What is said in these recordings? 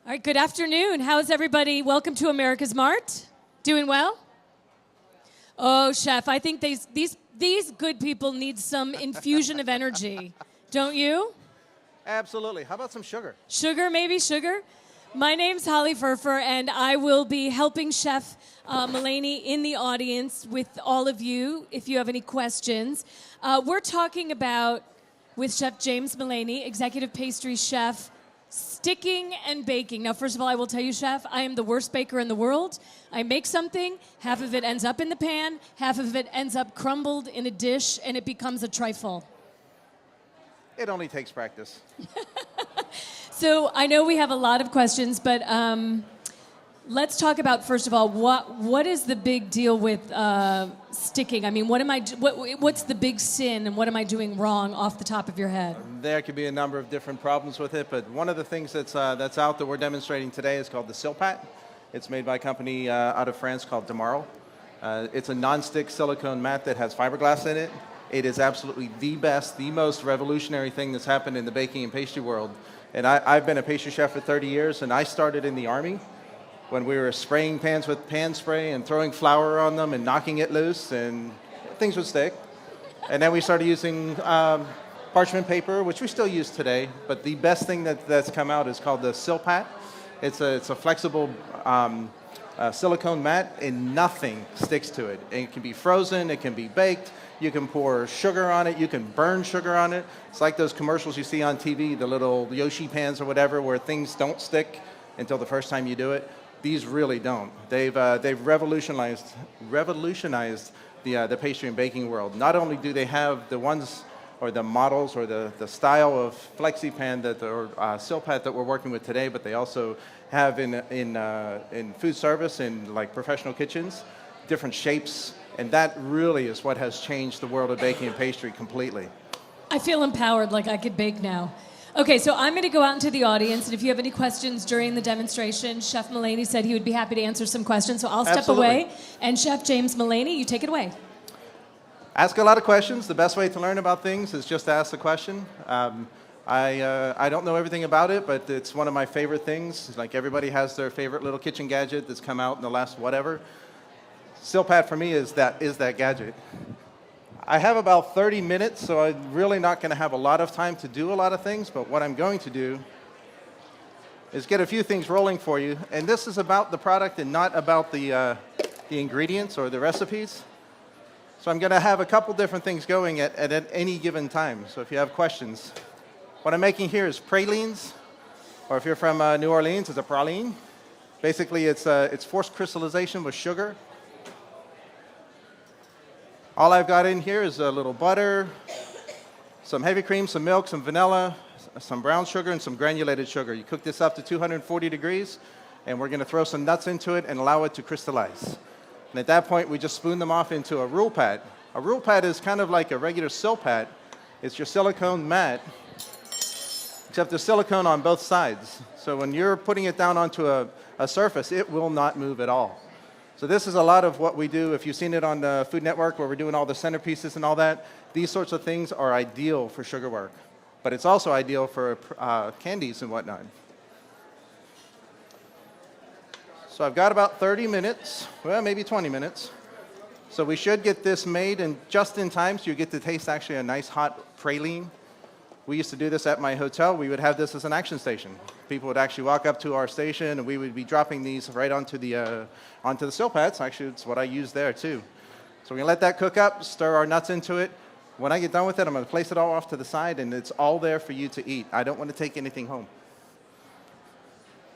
All right, good afternoon. How's everybody? Welcome to America's Mart. Doing well? Oh, chef, I think these good people need some infusion of energy. Don't you? Absolutely. How about some sugar? Sugar, maybe sugar? My name's Holly Furfer, and I will be helping Chef Mullaney in the audience with all of you if you have any questions. We're talking about, with Chef James Mullaney, executive pastry chef, sticking and baking. Now, first of all, I will tell you, Chef, I am the worst baker in the world. I make something, half of it ends up in the pan, half of it ends up crumbled in a dish, and it becomes a trifle. It only takes practice. So I know we have a lot of questions, but let's talk about, first of all, what is the big deal with sticking? I mean, what's the big sin, and what am I doing wrong off the top of your head? There could be a number of different problems with it, but one of the things that's out that we're demonstrating today is called the Silpat. It's made by a company out of France called Demaro. It's a non-stick silicone mat that has fiberglass in it. It is absolutely the best, the most revolutionary thing that's happened in the baking and pastry world. And I've been a pastry chef for 30 years, and I started in the Army when we were spraying pans with pan spray and throwing flour on them and knocking it loose, and things would stick. And then we started using parchment paper, which we still use today, but the best thing that's come out is called the Silpat. It's a flexible silicone mat, and nothing sticks to it. It can be frozen, it can be baked, you can pour sugar on it, you can burn sugar on it. It's like those commercials you see on TV, the little Yoshi pans or whatever, where things don't stick until the first time you do it. These really don't. They've revolutionized the pastry and baking world. Not only do they have the ones or the models or the style of FlexiPan or Silpat that we're working with today, but they also have in food service and like professional kitchens, different shapes, and that really is what has changed the world of baking and pastry completely. I feel empowered, like I could bake now. Okay, so I'm going to go out into the audience, and if you have any questions during the demonstration, Chef Mullaney said he would be happy to answer some questions, so I'll step away. And Chef James Mullaney, you take it away. Ask a lot of questions. The best way to learn about things is just to ask a question. I don't know everything about it, but it's one of my favorite things. Like everybody has their favorite little kitchen gadget that's come out in the last whatever. Silpat for me is that gadget. I have about 30 minutes, so I'm really not going to have a lot of time to do a lot of things, but what I'm going to do is get a few things rolling for you. And this is about the product and not about the ingredients or the recipes. So I'm going to have a couple different things going at any given time. So if you have questions. What I'm making here is pralines, or if you're from New Orleans, it's a praline. Basically, it's forced crystallization with sugar. All I've got in here is a little butter, some heavy cream, some milk, some vanilla, some brown sugar, and some granulated sugar. You cook this up to 240 degrees, and we're going to throw some nuts into it and allow it to crystallize. And at that point, we just spoon them off into a roul'pat. A roul'pat is kind of like a regular Silpat. It's your silicone mat, except there's silicone on both sides. So when you're putting it down onto a surface, it will not move at all. So this is a lot of what we do. If you've seen it on the Food Network where we're doing all the centerpieces and all that, these sorts of things are ideal for sugar work. But it's also ideal for candies and whatnot. So I've got about 30 minutes, well, maybe 20 minutes. So we should get this made and just in time so you get to taste actually a nice hot praline. We used to do this at my hotel. We would have this as an action station. People would actually walk up to our station, and we would be dropping these right onto the Silpats. Actually, it's what I use there, too. So we're going to let that cook up, stir our nuts into it. When I get done with it, I'm going to place it all off to the side, and it's all there for you to eat. I don't want to take anything home.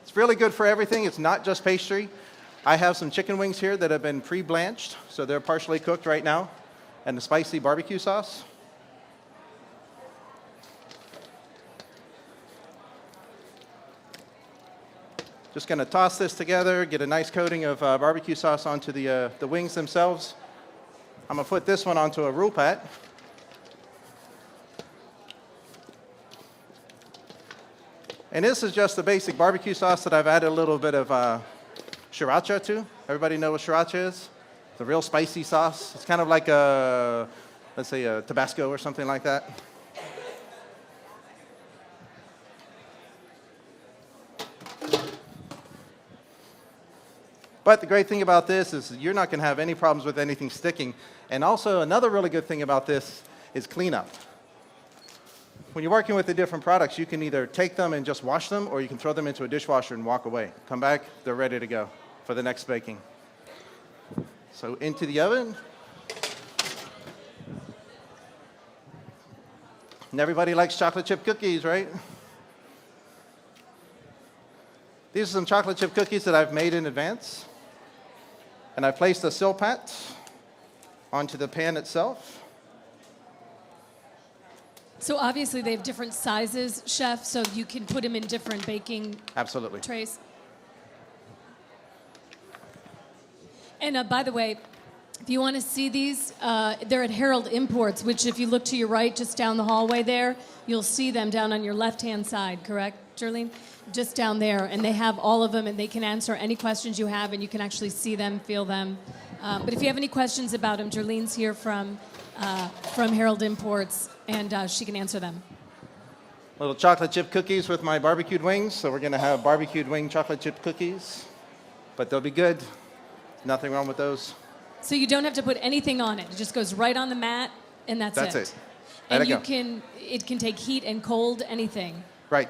It's really good for everything. It's not just pastry. I have some chicken wings here that have been pre-blanched, so they're partially cooked right now, and the spicy barbecue sauce. Just going to toss this together, get a nice coating of barbecue sauce onto the wings themselves. I'm going to put this one onto a roul'pat. And this is just the basic barbecue sauce that I've added a little bit of sriracha to. Everybody know what sriracha is? It's a real spicy sauce. It's kind of like let's say a Tabasco or something like that. But the great thing about this is you're not going to have any problems with anything sticking. And also another really good thing about this is cleanup. When you're working with the different products, you can either take them and just wash them, or you can throw them into a dishwasher and walk away. Come back, they're ready to go for the next baking. So into the oven. And everybody likes chocolate chip cookies, right? These are some chocolate chip cookies that I've made in advance. And I placed a Silpat onto the pan itself. So obviously they have different sizes, Chef, so you can put them in different baking Absolutely. trays. And by the way, if you want to see these, they're at Herald Imports, which if you look to your right, just down the hallway there, you'll see them down on your left-hand side, correct, Jerlene? Just down there, and they have all of them, and they can answer any questions you have, and you can actually see them, feel them. But if you have any questions about them, Jerlene's here from Herald Imports, and she can answer them. Little chocolate chip cookies with my barbecued wings. So we're going to have barbecued wing chocolate chip cookies. But they'll be good. Nothing wrong with those. So you don't have to put anything on it. It just goes right on the mat, and that's it. That's it. And Let it you go. it can take heat and cold, anything. Right.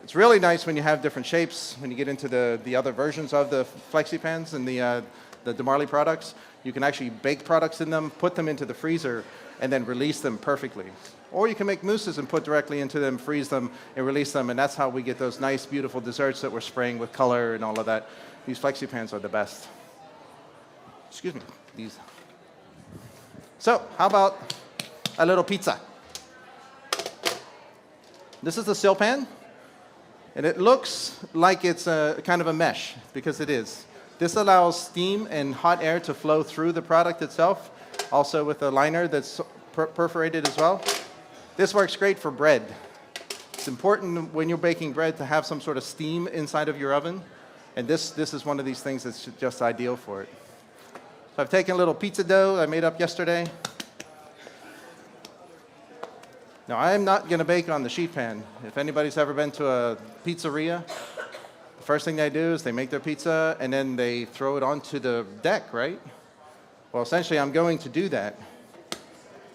It's really nice when you have different shapes. When you get into the other versions of the flexi pans and the DeMarley products, you can actually bake products in them, put them into the freezer, and then release them perfectly. Or you can make mousses and put directly into them, freeze them, and release them, and that's how we get those nice, beautiful desserts that we're spraying with color and all of that. These flexi pans are the best. Excuse me. These. So, how about a little pizza? This is the Silpan, and it looks like it's a kind of a mesh, because it is. This allows steam and hot air to flow through the product itself, also with a liner that's perforated as well. This works great for bread. It's important when you're baking bread to have some sort of steam inside of your oven, and this is one of these things that's just ideal for it. So I've taken a little pizza dough I made up yesterday. Now, I'm not going to bake on the sheet pan. If anybody's ever been to a pizzeria, the first thing they do is they make their pizza and then they throw it onto the deck, right? Well, essentially, I'm going to do that.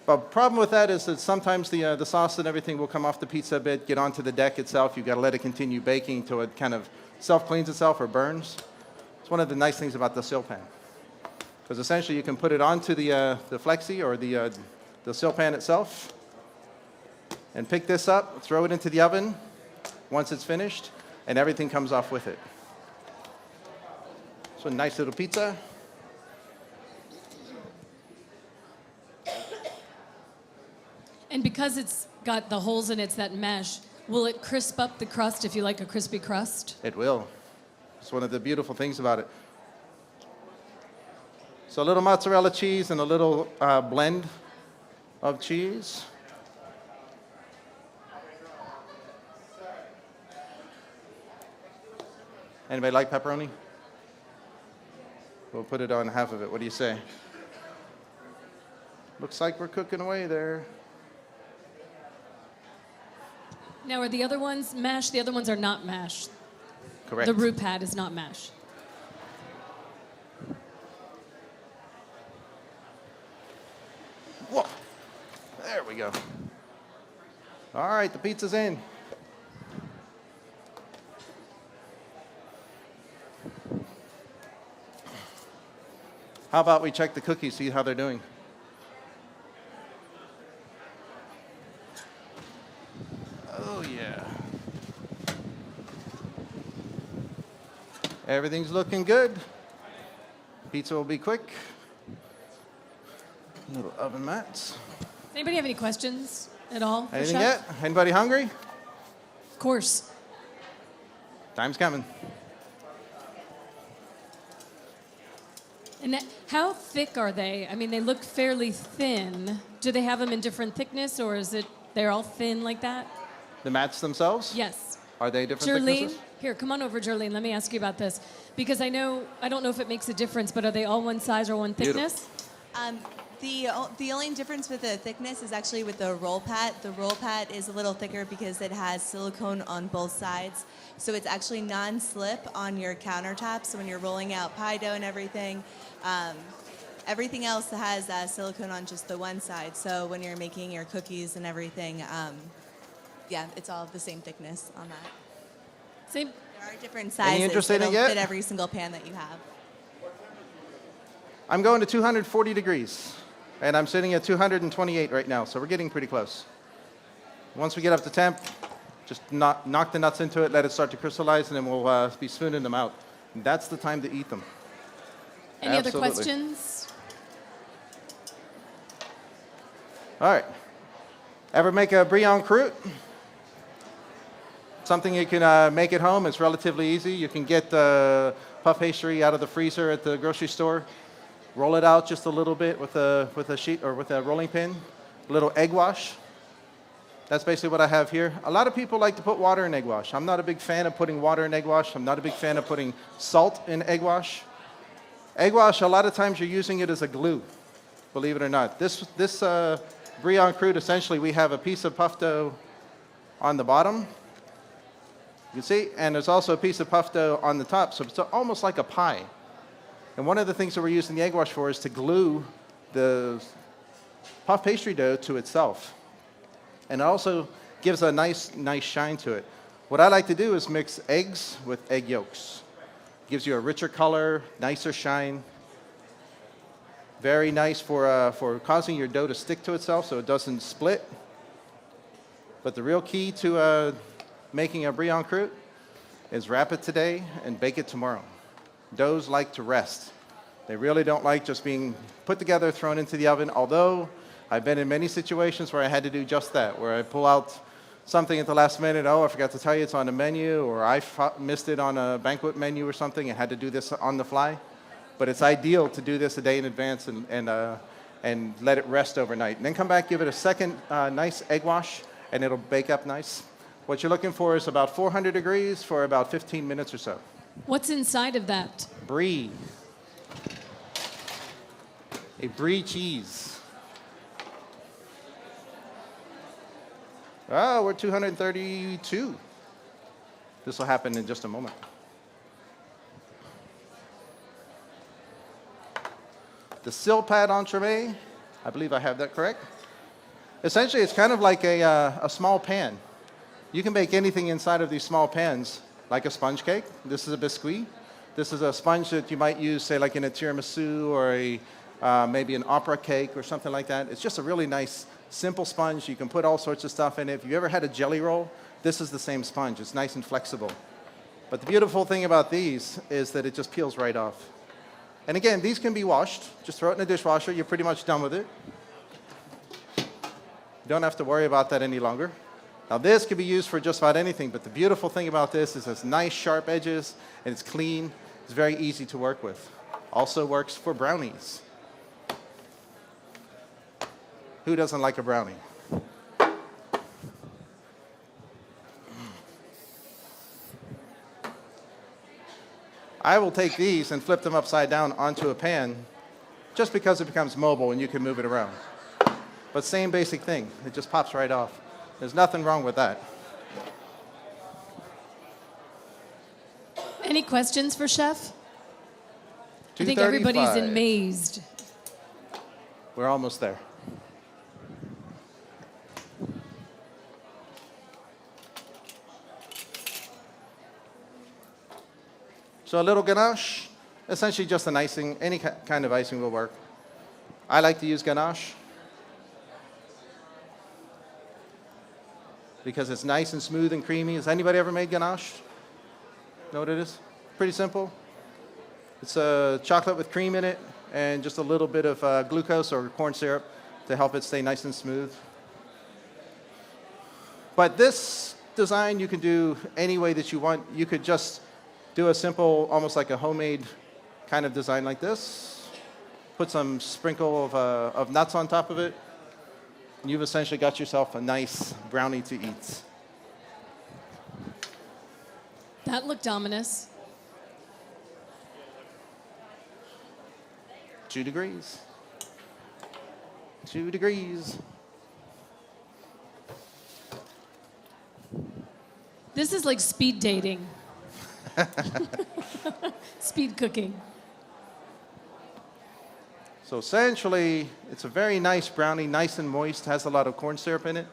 But the problem with that is that sometimes the sauce and everything will come off the pizza a bit, get onto the deck itself. You've got to let it continue baking till it kind of self-cleans itself or burns. It's one of the nice things about the Silpan. Because essentially, you can put it onto the flexi or the Silpan itself, and pick this up, throw it into the oven once it's finished, and everything comes off with it. So a nice little pizza. And because it's got the holes in it, it's that mesh, will it crisp up the crust if you like a crispy crust? It will. It's one of the beautiful things about it. So a little mozzarella cheese and a little blend of cheese. Anybody like pepperoni? We'll put it on half of it. What do you say? Looks like we're cooking away there. Now, are the other ones mash? The other ones are not mash. Correct. The roul'pat is not mash. Whoa. There we go. All right, the pizza's in. How about we check the cookies, see how they're doing? Oh, yeah. Everything's looking good. Pizza will be quick. Little oven mats. Does anybody have any questions at all? for Anything Chef? yet? Anybody hungry? Of course. Time's coming. And how thick are they? I mean, they look fairly thin. Do they have them in different thickness, or is it they're all thin like that? The mats themselves? Yes. Are they different Jerlene, thicknesses? here, come on over, Jerlene. Let me ask you about this. Because I don't know if it makes a difference, but are they all one size or one thickness? The only difference with the thickness is actually with the roul'pat. The roul'pat is a little thicker because it has silicone on both sides. So it's actually non-slip on your countertop. So when you're rolling out pie dough and everything, everything else has silicone on just the one side. So when you're making your cookies and everything, yeah, it's all the same thickness on that. Same. There are different sizes. Any interest in it It'll yet? fit every single pan that you have. I'm going to 240 degrees, and I'm sitting at 228 right now, so we're getting pretty close. Once we get up to temp, just knock the nuts into it, let it start to crystallize, and then we'll be spooning them out. And that's the time to eat them. Any Absolutely. other questions? All right. Ever make a brie en croûte? Something you can make at home. It's relatively easy. You can get the puff pastry out of the freezer at the grocery store. Roll it out just a little bit with a sheet or with a rolling pin. A little egg wash. That's basically what I have here. A lot of people like to put water in egg wash. I'm not a big fan of putting water in egg wash. I'm not a big fan of putting salt in egg wash. Egg wash, a lot of times you're using it as a glue, believe it or not. This brie en croûte, essentially we have a piece of puff dough on the bottom. You can see, and there's also a piece of puff dough on the top, so it's almost like a pie. And one of the things that we're using the egg wash for is to glue the puff pastry dough to itself. And it also gives a nice shine to it. What I like to do is mix eggs with egg yolks. Gives you a richer color, nicer shine. Very nice for causing your dough to stick to itself so it doesn't split. But the real key to making a brie en croûte is wrap it today and bake it tomorrow. Doughs like to rest. They really don't like just being put together, thrown into the oven, although I've been in many situations where I had to do just that, where I pull out something at the last minute, oh, I forgot to tell you it's on the menu, or I missed it on a banquet menu or something and had to do this on the fly. But it's ideal to do this a day in advance and let it rest overnight. And then come back, give it a second nice egg wash, and it'll bake up nice. What you're looking for is about 400 degrees for about 15 minutes or so. What's inside of that? Brie. A brie cheese. Oh, we're 232. This will happen in just a moment. The Silpat entremet, I believe I have that correct. Essentially, it's kind of like a small pan. You can bake anything inside of these small pans, like a sponge cake. This is a biscuit. This is a sponge that you might use, say, like in a tiramisu or maybe an opera cake or something like that. It's just a really nice, simple sponge. You can put all sorts of stuff in it. If you ever had a jelly roll, this is the same sponge. It's nice and flexible. But the beautiful thing about these is that it just peels right off. And again, these can be washed. Just throw it in the dishwasher. You're pretty much done with it. You don't have to worry about that any longer. Now, this can be used for just about anything, but the beautiful thing about this is it's nice, sharp edges, and it's clean. It's very easy to work with. Also works for brownies. Who doesn't like a brownie? I will take these and flip them upside down onto a pan just because it becomes mobile and you can move it around. But same basic thing. It just pops right off. There's nothing wrong with that. Any questions for Chef? I think everybody's 235. amazed. We're almost there. So a little ganache, essentially just an icing. Any kind of icing will work. I like to use ganache because it's nice and smooth and creamy. Has anybody ever made ganache? Know what it is? Pretty simple. It's chocolate with cream in it and just a little bit of glucose or corn syrup to help it stay nice and smooth. But this design you can do any way that you want. You could just do a simple, almost like a homemade kind of design like this. Put some sprinkle of nuts on top of it. And you've essentially got yourself a nice brownie to eat. That looked ominous. 2 degrees. 2 degrees. This is like speed dating. Speed cooking. So essentially, it's a very nice brownie, nice and moist, has a lot of corn syrup in it.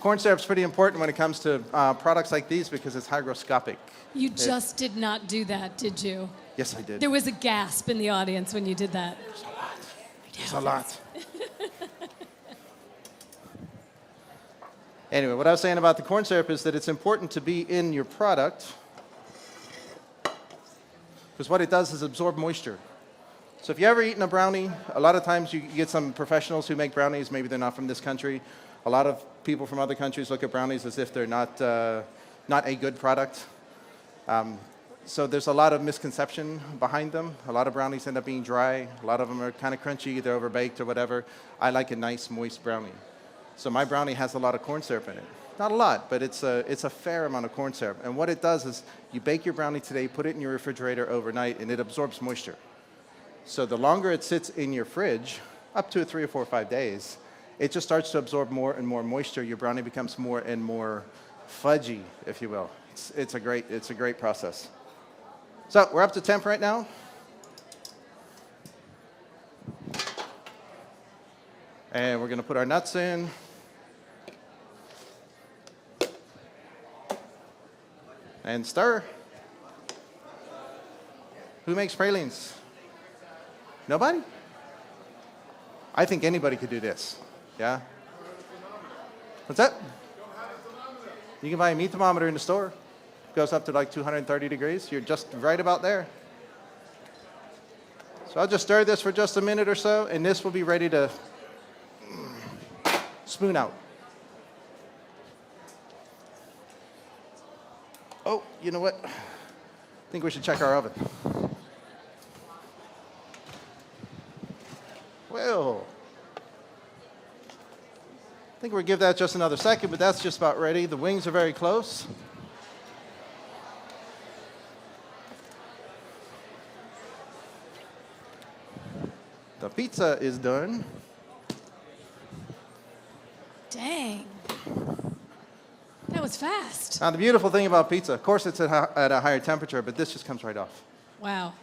Corn syrup's pretty important when it comes to products like these because it's hygroscopic. You just did not do that, did you? Yes, I did. There was a gasp in the audience when you did that. There's a lot. Anyway, what I was saying about the corn syrup is that it's important to be in your product because what it does is absorb moisture. So if you ever eaten a brownie, a lot of times you get some professionals who make brownies, maybe they're not from this country. A lot of people from other countries look at brownies as if they're not a good product. So there's a lot of misconception behind them. A lot of brownies end up being dry. A lot of them are kind of crunchy, they're overbaked or whatever. I like a nice, moist brownie. So my brownie has a lot of corn syrup in it. Not a lot, but it's a fair amount of corn syrup. And what it does is you bake your brownie today, put it in your refrigerator overnight, and it absorbs moisture. So the longer it sits in your fridge, up to 3 or 4 or 5 days, it just starts to absorb more and more moisture. Your brownie becomes more and more fudgy, if you will. It's a great process. So we're up to temp right now. And we're going to put our nuts in. And stir. Who makes pralines? Nobody? I think anybody could do this. Yeah? What's that? You can buy a meat thermometer in the store. It goes up to like 230 degrees. You're just right about there. So I'll just stir this for just a minute or so, and this will be ready to spoon out. Oh, you know what? I think we should check our oven. Well, I think we'll give that just another second, but that's just about ready. The wings are very close. The pizza is done. Dang. That was fast. Now, the beautiful thing about pizza, of course, it's at a higher temperature, but this just comes right off. Wow.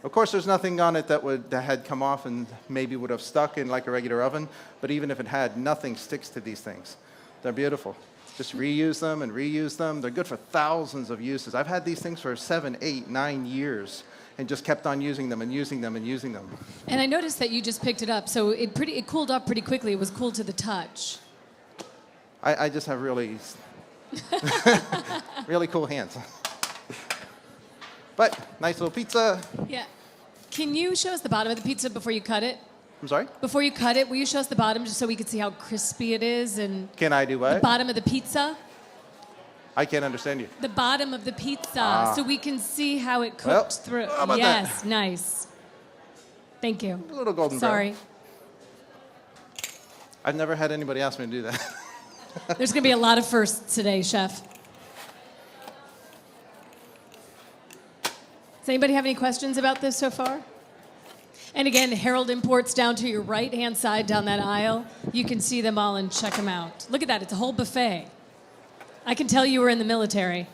Of course, there's nothing on it that had come off and maybe would have stuck in like a regular oven, but even if it had, nothing sticks to these things. They're beautiful. Just reuse them and reuse them. They're good for thousands of uses. I've had these things for 7, 8, 9 years and just kept on using them and using them and using them. And I noticed that you just picked it up, so it cooled up pretty quickly. It was cool to the touch. I just have really, really cool hands. But nice little pizza. Yeah. Can you show us the bottom of the pizza before you cut it? I'm sorry? Before you cut it, will you show us the bottom just so we can see how crispy it is? And Can I do what? the bottom of the pizza? I can't understand you. The bottom of the pizza, so we can see how it cooked through. How about yes, that? nice. Thank you. A little golden brown. Sorry. I've never had anybody ask me to do that. There's going to be a lot of firsts today, Chef. Does anybody have any questions about this so far? And again, Harold Imports down to your right-hand side down that aisle. You can see them all and check them out. Look at that. It's a whole buffet. I can tell you were in the military.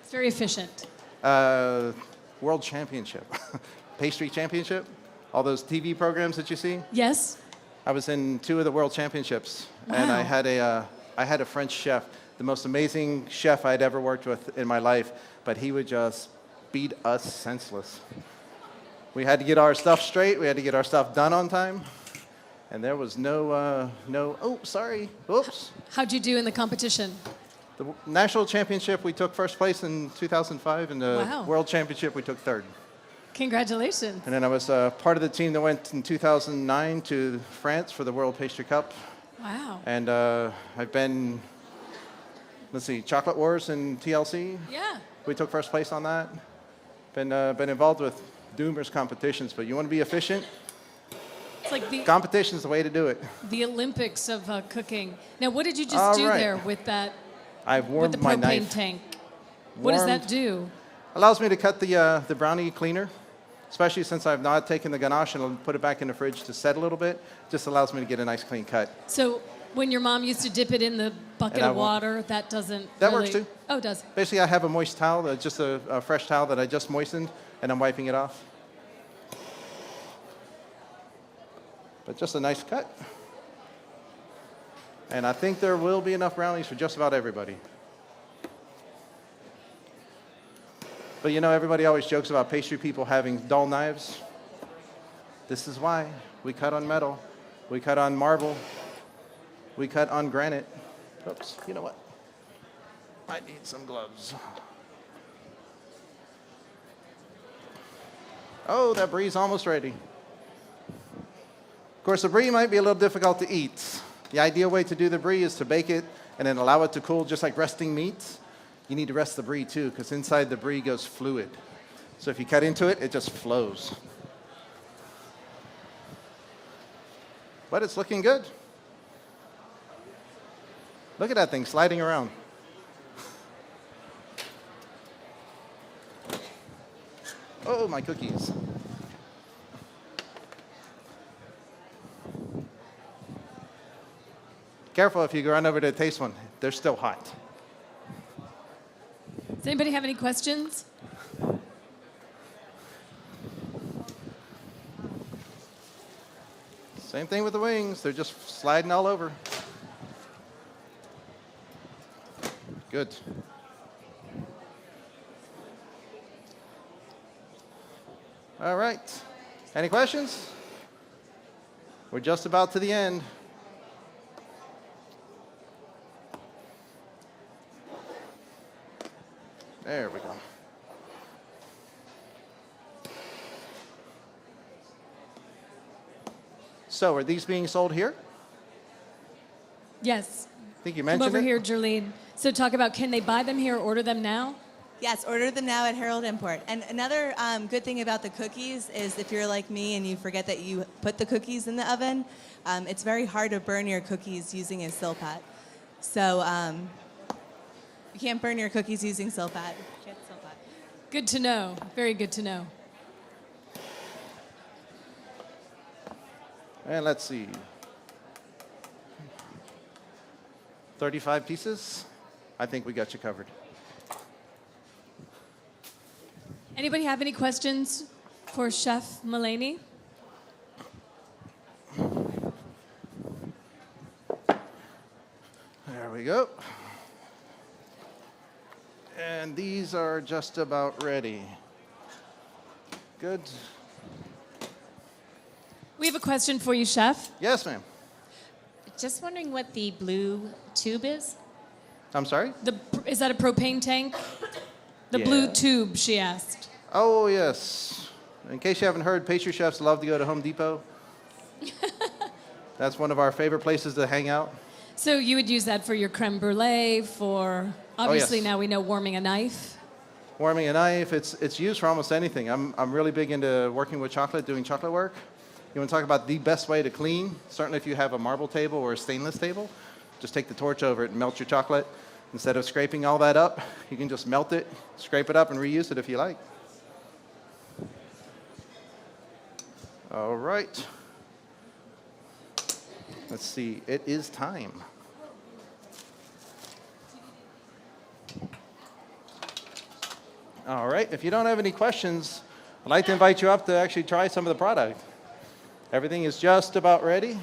It's very efficient. World Championship. Pastry Championship. All those TV programs that you see. Yes? I was in 2 of the World Championships. Wow. And I had a French chef, the most amazing chef I'd ever worked with in my life, but he would just beat us senseless. We had to get our stuff straight. We had to get our stuff done on time. And there was oh, sorry, oops. How'd you do in the competition? The national championship, we took first place in 2005, and the Wow. world championship, we took third. Congratulations. And then I was part of the team that went in 2009 to France for the World Pastry Cup. Wow. And I've been, Chocolate Wars in TLC. Yeah. We took first place on that. Been involved with numerous competitions, but you want to be efficient? It's like Competition is the way to do it. the Olympics of cooking. Now, what did you just do right. there with that, I've with warmed the my propane knife. tank? What does that Warmed- do? Allows me to cut the brownie cleaner. especially since I've not taken the ganache and put it back in the fridge to set a little bit. Just allows me to get a nice clean cut. So when your mom used to dip it in the bucket And I of won't- water, that doesn't That really... works too. Oh, it does. Basically, I have a moist towel, just a fresh towel that I just moistened, and I'm wiping it off. But just a nice cut. And I think there will be enough brownies for just about everybody. But you know, everybody always jokes about pastry people having dull knives. This is why. We cut on metal. We cut on marble. We cut on granite. Oops, you know what? I need some gloves. Oh, that brie's almost ready. Of course, the brie might be a little difficult to eat. The ideal way to do the brie is to bake it and then allow it to cool just like resting meat. You need to rest the brie too, because inside the brie goes fluid. So if you cut into it, it just flows. But it's looking good. Look at that thing sliding around. Oh, my cookies. Careful if you run over to taste one. They're still hot. Does anybody have any questions? Same thing with the wings. They're just sliding all over. Good. All right. Any questions? We're just about to the end. There we go. So, are these being sold here? Yes. I think you Come mentioned over it. here, Jerlene. So talk about, can they buy them here or order them now? Yes, order them now at Herald Import. And another good thing about the cookies is if you're like me and you forget that you put the cookies in the oven, it's very hard to burn your cookies using a Silpat. So you can't burn your cookies using Silpat. Get Silpat. Good to know. Very good to know. And let's see. 35 pieces. I think we got you covered. Anybody have any questions for Chef Mullaney? There we go. And these are just about ready. Good. We have a question for you, Chef. Yes, ma'am. Just wondering what the blue tube is? I'm sorry? Is that a propane tank? The blue tube, she asked. Oh, yes. In case you haven't heard, pastry chefs love to go to Home Depot. That's one of our favorite places to hang out. So you would use that for your creme brulee, for obviously yes. now we know warming a knife. Warming a knife, it's used for almost anything. I'm really big into working with chocolate, doing chocolate work. You want to talk about the best way to clean? Certainly if you have a marble table or a stainless table, just take the torch over it and melt your chocolate. Instead of scraping all that up, you can just melt it, scrape it up, and reuse it if you like. All right. Let's see, it is time. All right, if you don't have any questions, I'd like to invite you up to actually try some of the product. Everything is just about ready.